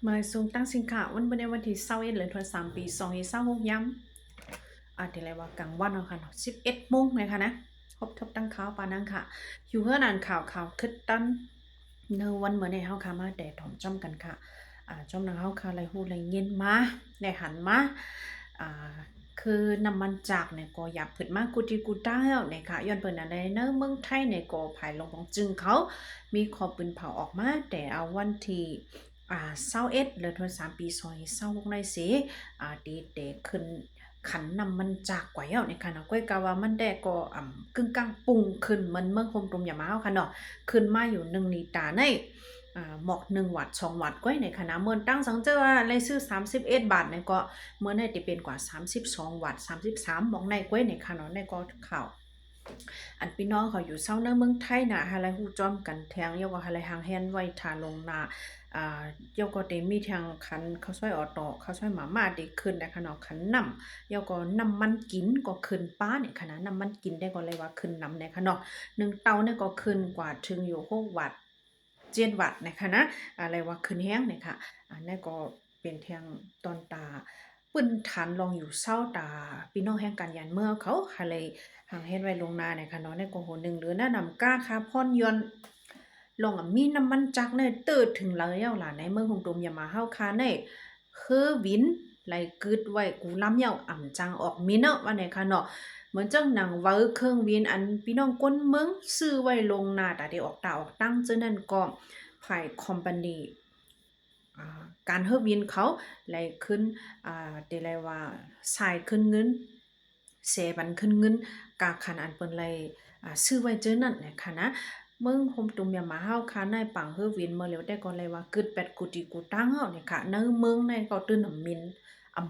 มาส่งตั้งสินค้าวันที่21เดือนธันวาคมปี2026ย้ำที่ไรว่ากลางวันเนาะค่ะ11 โมงเลยค่ะนะครบทบตั้งข่าวปานังค่ะอยู่เพื่อนอ่านข่าวคึดตั้นในวันเหมือนในเฮาค่ะมาแต่ถอมจ้อมกันค่ะจ้อมนางเฮาค่ะไรฮู้ไรเงินมาได้หันมาอ่าคือน้ำมันจากเนี่ยก็อยากผึดมากกูจีกูต้าเนี่ยค่ะย้อนเปิ่นอะไรเนอะเมืองไทยเนี่ยก็ภายลงของจึงเขามีขอปืนเผาออกมาแต่เอาวันที่21เดือนธันวาคมปี2026ในสิดีเดขึ้นขันนำมันจากกว่าเนาะในค่ะเนาะก้อยกะว่ามันได้ก็กึ่งกลางปรุงขึ้นมันเมืองคมตมอย่ามาเฮาค่ะเนาะขึ้นมาอยู่1ลิตรในหมอก1 วัตต์2 วัตต์ก้อยในคณะเมือนตั้งสังเจอว่าเลยซื้อ31 บาทเนี่ยก็เมื่อในที่เป็นกว่า32 วัตต์33หมอกในก้อยในค่ะเนาะในก็ข่าวอันพี่น้องเขาอยู่เซาเนอเมืองไทยน่ะหาไรฮู้จ้อมกันแทงยกว่าหาไรหางแฮนไว้ทาลงนาเยาก็เตมีทางคันข้าวซอยออตอข้าวซอยหมาม่าได้ขึ้นนะคะเนาะคันนำเยาก็น้ำมันกินก็ขึ้นป้าเนี่ยค่ะนะน้ำมันกินได้ก็เลยว่าขึ้นนำเนี่ยค่ะเนาะ1 เตาเนี่ยก็ขึ้นกว่าถึงอยู่6 วัตต์7 วัตต์นะคะนะอะไรว่าขึ้นแฮงเนี่ยค่ะอันนี้ก็เป็นทางตอนตาปึ้นฐานลองอยู่เศร้าตาพี่น้องแห่งการยานเมื่อเขาค่ะเลยหางเฮ็ดไว้ลงนาเนี่ยค่ะเนาะในก็โหนึงหรือแนะนำกล้าคาพอนยอนลองมีน้ำมันจักเนี่ยเติดถึงแล้วล่ะในเมืองของตมอย่ามาเฮาคาในคือวินไหลกึดไว้กูล้ำเหย้าอ่ำจังออกมีเนาะว่าไหนค่ะเนาะเหมือนจังหนังเว้าเครื่องวินอันพี่น้องก้นเมืองซื้อไว้ลงนาตาได้ออกตาออกตั้งจังนั้นก็ภายคอมพานีการเฮอวินเขาไหลขึ้นเดไรว่าสายขึ้นเงินเสบันขึ้นเงินกาคันอันเปิ้นเลยซื้อไว้เจอนั่นนะคะนะเมืองโฮมตุมยามาเฮาค่ะในปังเฮอวินเมื่อแล้วได้ก็เลยว่ากึดแปดกุติกูตั้งเฮาเนี่ยค่ะในเมืองในก็ตื้นอำมินเอา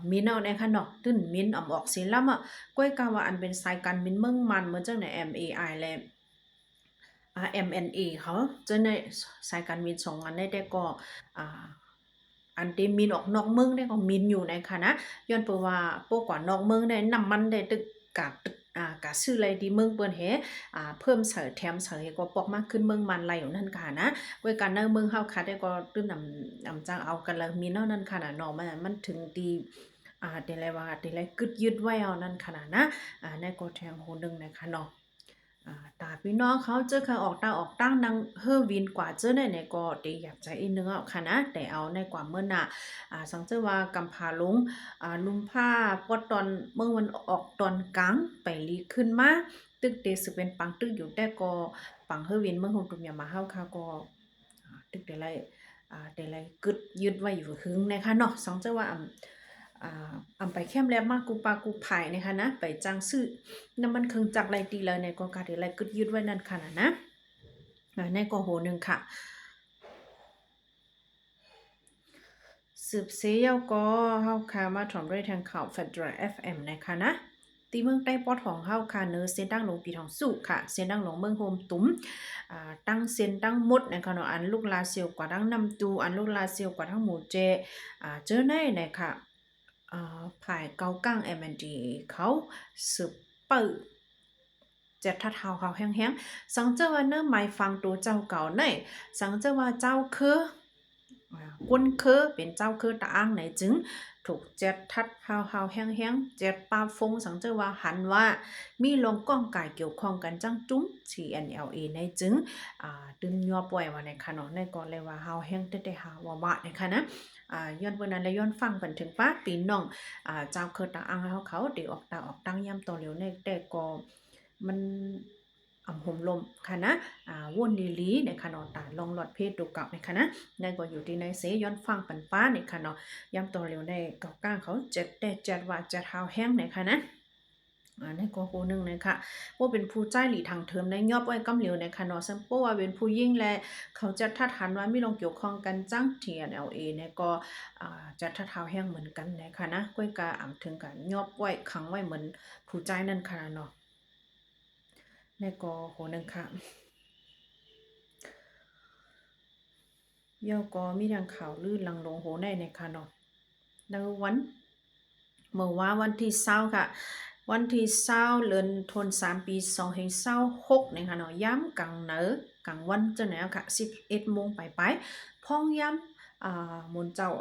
เนี่ยค่ะเนาะตื้นมินอำออกสิลำก้อยกาว่าอันเป็นสายการบินเมืองมันเหมือนจังใน MAI แล MNA เขาจะในสายการบิน2อันได้ก็อ่าอันที่มินออกนอกเมืองได้ก็มินอยู่ในค่ะนะย้อนเปิ้นว่าโปกว่านอกเมืองได้น้ำมันได้ตึกกะตึกกะซื้ออะไรดีเมืองเปิ้นแฮเพิ่มเสริแถมเสริก็ปอกมากขึ้นเมืองมันไหลอยู่นั่นค่ะนะไว้กันเนอเมืองเฮาค่ะได้ก็ตื้นนำจังเอากันแล้วมีเนาะนั่นค่ะนะเนาะมันถึงดีเดะไรว่าเดะไรกึดยึดไว้เอานั่นค่ะนะในก็แทงโหนึงนะคะเนาะ ตาพี่น้องเขาเจอค่ะออกตาออกตั้งนังเฮอวินกว่าเจอในก็ได้อยากใจอีนึงเอาค่ะนะแต่เอาในกว่าเมื่อน่ะสังเจอว่ากำพาลงลุมผ้าปอดตอนเมื่อวันออกตอนกลางไปลีขึ้นมาตึกเตสึเป็นปังตึกอยู่แต่ก็ปังเฮอวินเมื่อหงตุมยามาเฮาค่ะก็ตึกได้ไรได้ไรกึดยึดไว้อยู่หึงนะคะเนาะสังเจอว่าไปแคมป์แล้วมากูปากูไผ่นะคะนะไปจังซื้อน้ำมันเครื่องจักรไรตีเลยในกองการเดไรกึดยึดไว้นั่นค่ะนะในกอโหนึงค่ะสืบเสียก็เฮาค่ะมาถอมด้วยทางข่าว Federal FM นะคะนะตีเมืองใต้ปอดของเฮาค่ะเนอเส้นตั้งลงปีทองสุค่ะเส้นตั้งลงเมืองโฮมตุ้มตั้งเส้นตั้งหมดนะคะเนาะอันลูกลาเซียวกว่าทั้งนำตูอันลูกลาเซียวกว่าทั้งหมู่เจเจอในนะคะฝ่ายเกาก้าง M&D เขาสืบเปิดจะทัดเฮาเขาแห้งๆสังเจอว่าเนื้อไม้ฟังตัวเจ้าเก่าในสังเจอว่าเจ้าคือก้นคือเป็นเจ้าคือตาอ้างไหนจึงถูกเจ็ดทัดเฮาแห้งๆเจ็ดปาฟงสังเจอว่าหันว่ามีลงก้องกายเกี่ยวข้องกันจังจุ้ม TNLA ในจึงดึงยอป่วยว่าในคะเนาะในก่อนเลยว่าเฮาแห้งแต่หาว่าบะในคะนะย้อนเพิ่นนั้นและย้อนฟังเพิ่นถึงป้าปีน้องเจ้าคือตาอังเขาเดี๋ยวออกตาออกตั้งย่ำต่อเหลียวในแต่ก็มันห่มลมค่ะนะวนลีในค่ะเนาะตาลองหลอดเพศดูเก่าในค่ะนะในก็อยู่ที่ในเสย้อนฟังปันป้าในค่ะเนาะย่ำต่อเหลียวในเก่าก้างเขาเจ็ดแต่เจ็ดว่าจะเท้าแห้งในค่ะนะในก็โหนึงนะคะว่าเป็นผู้ใจหลีทางเทิมในยอบไว้กำเหลียวในค่ะเนาะซึ่งเพราะว่าเป็นผู้ยิ่งและเขาจะทัดหันว่ามีลงเกี่ยวข้องกันจัง TNLA เนี่ยก็จะทัดเท้าแห้งเหมือนกันนะคะนะก้อยกาถึงกันยอบไว้ขังไว้เหมือนผู้ใจนั่นค่ะเนาะในก็โหนึงค่ะย่อก็มีทางข่าวลื่นลังลงโหในค่ะเนาะในเมื่อวันที่20ค่ะวันที่20เดือนธันวาคมปี2026นะคะเนาะย้ำกลางเหนือกลางวันจังไหนค่ะ11 โมงไปพ้องย้ มุนเจ้า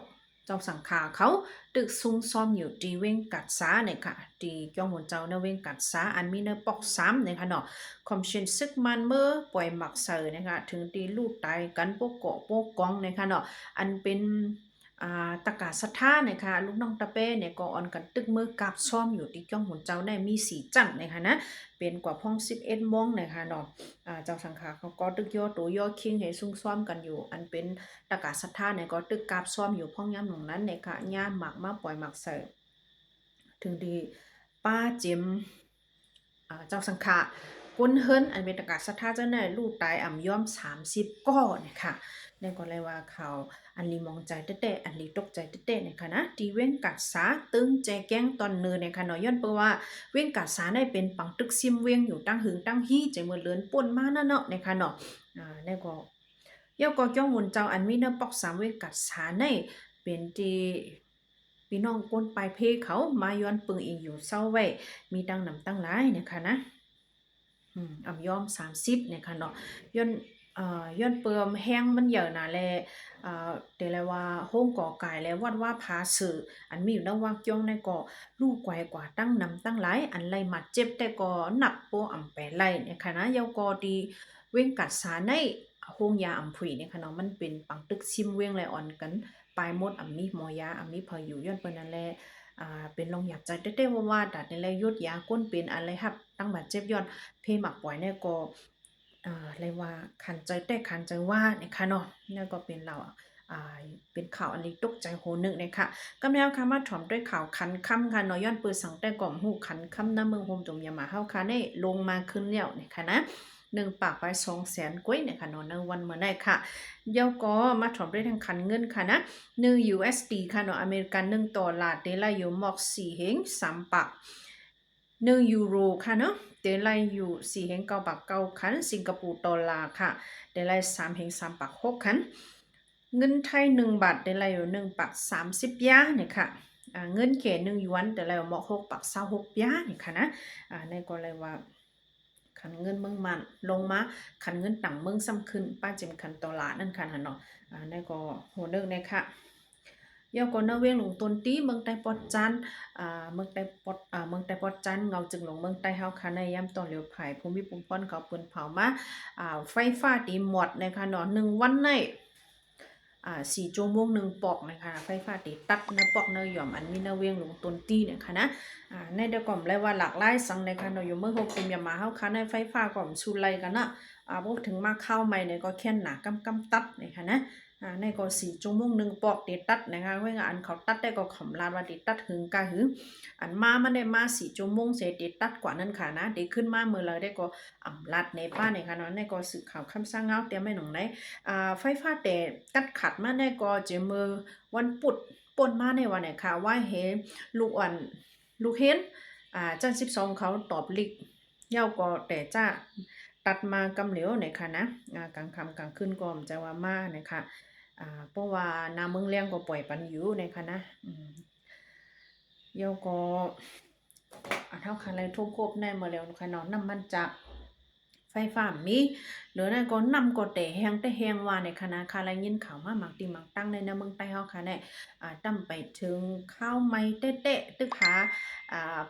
สังขาเขาตึกซุงซ้อมอยู่ที่เว้งกัดสาเนี่ยค่ะที่จ้องมุนเจ้าเนเว้งกัดสาอันมีเนปอกซ้ำเนี่ยค่ะเนาะคอมชินซึกมันเมื่อปล่อยหมักเสอนะคะถึงตีลูกตายกันพวกเกาะพวกกองเนี่ยค่ะเนาะอันเป็นตะกาศรัทธาเนี่ยค่ะลูกน้องตะเป้เนี่ยก็ออนกันตึกมือกับซ้อมอยู่ที่จ้องมุนเจ้าได้มีสีจันเนี่ยค่ะนะเป็นกว่าพ้อง11 โมงเนี่ยค่ะเนาะเจ้าสังขาเขาก็ตึกย่อตัวย่อคิงให้ซุ่มซ้อมกันอยู่อันเป็นตะกาศรัทธาเนี่ยก็ตึกกาบซ้อมอยู่พ้องย้ำหนองนั้นเนี่ยค่ะย่ามหมักมาปล่อยหมักเสิร์ฟถึงดีป้าเจมเจ้าสังขาก้นเฮิรนอันเป็นตะกาศรัทธาเจ้าแน่ลูกตายอ่ำย่อม30ก้อเนี่ยค่ะนี่ก็เลยว่าเขาอันลีมองใจเต้ๆอันลีตกใจเต้ๆเนี่ยค่ะนะที่เว้งกัดสาตึงแจแก้งตอนเนือเนี่ยค่ะเนาะย้อนเปว่าเว้งกัดสาได้เป็นปังตึกซิมเวียงอยู่ตั้งหึงตั้งฮี้ใจเมื่อเลือนป่นมานั่นเนาะเนี่ยค่ะเนาะนี่ก็เย่าก็จ้องมุนเจ้าอันมีเนื้อปอก3เว้งกัดสาในเป็นที่พี่น้องก้นปลายเพเขามาย้อนปึงอีกอยู่เศร้าไว้มีตั้งนำตั้งหลายเนี่ยค่ะนะอ่ำยอม30เนี่ยค่ะเนาะย้อนย้อนเปิมแห้งมันเหยอะน่ะแลแต่ละว่าโฮงก่อไก่และวัดว่าพาสื่ออันมีอยู่นวักย่องในก็ลูกไกวกว่าตั้งนำตั้งหลายอันไล่มัดเจ็บแต่ก็นับโปอ่ำแปไล่เนี่ยค่ะนะเยาก็ดีเว้งกัดสาในโฮงยาอ่ำผุยเนี่ยค่ะเนาะมันเป็นปังตึกซิมเว้งไลอ่อนกันปลายมดอ่ำมีหมอยาอ่ำมีพออยู่ย้อนเปิ้นนั่นแหละเป็นลองอยากใจเต้ๆว่าดัดในแลยุดยาก้นเป็นอะไรครับตั้งบาดเจ็บย้อนเพหมักปล่อยเนี่ยก็เลยว่าขันใจแต่ขันใจว่าเนี่ยค่ะเนาะนี่ก็เป็นเราเป็นข่าวอันนี้ตกใจโหนึงเนี่ยค่ะกำแนวค่ะมาถ่อมด้วยข่าวคันค่ำค่ะเนาะย้อนปืนสังแต่ก่อมหูคันค่ำน้ำเมืองโฮมจมยามาเฮาค่ะได้ลงมาขึ้นแล้วเนี่ยค่ะนะ1 ปากไป200,000กว่าเนี่ยค่ะเนาะในวันเมื่อได้ค่ะเดี๋ยวก็มาถ่อมด้วยทางคันเงินค่ะนะ1 USD ค่ะเนาะอเมริกัน1ดอลลาร์เดลาอยู่หมอก4เฮง3 ปาก1 ยูโรค่ะเนาะเดลายอยู่4เฮง9 ปาก9คันสิงคโปร์ดอลลาร์ค่ะเดลาย3เฮง3 ปาก6คันเงินไทย1 บาทเดลายอยู่1 ปาก30ยาเนี่ยค่ะเงินเข1หยวนเดลายอยู่หมอก6 ปาก26ยาเนี่ยค่ะนะในก็เลยว่าขันเงินเมืองมันลงมาขันเงินต่างเมืองซ้ำขึ้นป้าเจมขันตลาดนั่นค่ะเนาะในก็หัวเดิกเนี่ยค่ะยาวก็นาเวียงหลงตนตีเมืองใต้ปอดจันเมืองใต้ปอดเมืองใต้ปอดจันเงาจึงหลงเมืองใต้เฮาค่ะในย่ำตอนเหลียวไผ่ภูมิปุ่มพรเขาเปิ้นเผามาไฟฟ้าตีหมดนะคะเนาะ1 วันใน4 ชั่วโมง1 ปอกนะคะไฟฟ้าตีตัดนะปอกเนยหย่อมอันมีนาเวียงหลงตนตีเนี่ยค่ะนะในเดี๋ยวก่อมเลยว่าหลากหลายสังในค่ะเนาะอยู่เมืองโฮคุมยามาเฮาค่ะในไฟฟ้าก่อมชูไลกันนะพวกถึงมาเข้าใหม่เนี่ยก็แค่นหนากำตัดเนี่ยค่ะนะในก็4 ชั่วโมง1 ปอกตีตัดนะคะเว้งอันเขาตัดได้ก็ขำลาดว่าตีตัดหึงกะหึอันมามันได้มา4 ชั่วโมงเสร็จตีตัดกว่านั้นค่ะนะตีขึ้นมาเมื่อเลยได้ก็ลัดในป้าเนี่ยค่ะเนาะในก็สื่อข่าวคำสั่งเงาเตรียมไม่หนองได้ไฟฟ้าแต่กัดขัดมาในก็เจอมือวันปุดป่นมาในวันไหนค่ะว่าเฮลูกอ่อนลูกเห็นจัน12เขาตอบลิกเย้าก็แต่จ้าตัดมากำเหลียวเนี่ยค่ะนะกลางค่ำกลางคืนก็จะว่ามาเนี่ยค่ะเพราะว่านาเมืองเลี้ยงก็ปล่อยปันอยู่เนี่ยค่ะนะเย้าก็เท่าคันไรทุ่มครบในเมื่อแล้วค่ะเนาะน้ำมันจะไฟฟ้ามีหรือนั่นก็นำก็แต่แหงแต่แหงว่าในคณะคาไรยินข่าวมาหมักตีหมักตั้งในนะเมืองใต้เฮาค่ะเนี่ยตั้มไปถึงข้าวไม้เต๊ะๆตึกหา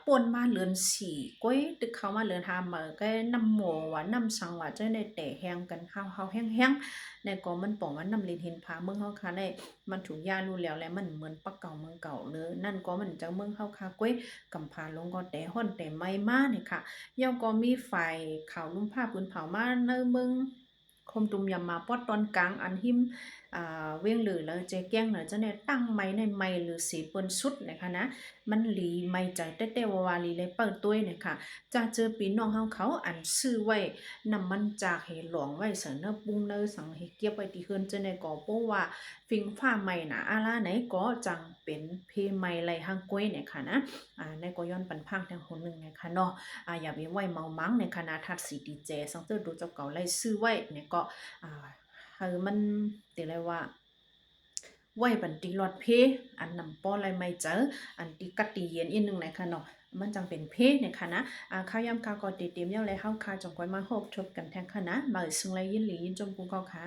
ป่นมาเหลือน4ก้อยตึกเข้ามาเหลือนหาเหมอก็น้ำหมูว่าน้ำสังว่าจะได้แต่แหงกันข้าวแห้งๆในก็มันป่องว่าน้ำลินเห็นผาเมืองเฮาค่ะเนี่ยมันถูกยารู้แล้วแหละมันเหมือนปักเก่าเมืองเก่าเลยนั่นก็มันจะเมืองเฮาค่ะก้อยกำพาลงก็แต่ฮ้อนแต่ไม่มาเนี่ยค่ะย่อมก็มีไฟข่าวลุ่มผ้าปืนเผามาเนอเมืองคมตุมยำมาปอดตอนกลางอันหิมเวียงหรือแล้วเจแก้งเนอจะเนี่ยตั้งไม้ในไม้หรือสีเปิ้นสุดนะคะนะมันหลีไม้ใจเต้ๆวาลีเลยเปิดตัวเนี่ยค่ะจะเจอปีน้องเฮาเขาอันซื้อไว้นำมันจากเหหลวงไว้เสนอปุงเนอสังเฮเก็บไว้ที่เฮือนจะในก่อเพราะว่าฟิงฟ้าใหม่นะอาลาไหนก็จังเป็นเพใหม่ไหลหางก้วยเนี่ยค่ะนะในก็ย้อนปันพังทางคนนึงนะคะเนาะอย่าไปไว้เมามังในคณะทัดสีดีเจสังเตอร์ดูเจ้าเก่าไล่ซื้อไว้เนี่ยก็มันติเลยว่าไว้บันตีหลอดเพอันนำป้อไรไม่เจออันตีกัดตีเย็นอีกนึงนะคะเนาะมันจังเป็นเพเนี่ยค่ะนะข้าวยำข้าวก็ตีเตรียมเย้าเลยข้าวคาจงก้อยมาโฮบทบกันแทงค่ะนะมาซึ่งไรยินหลียินจมกูก็ค่ะ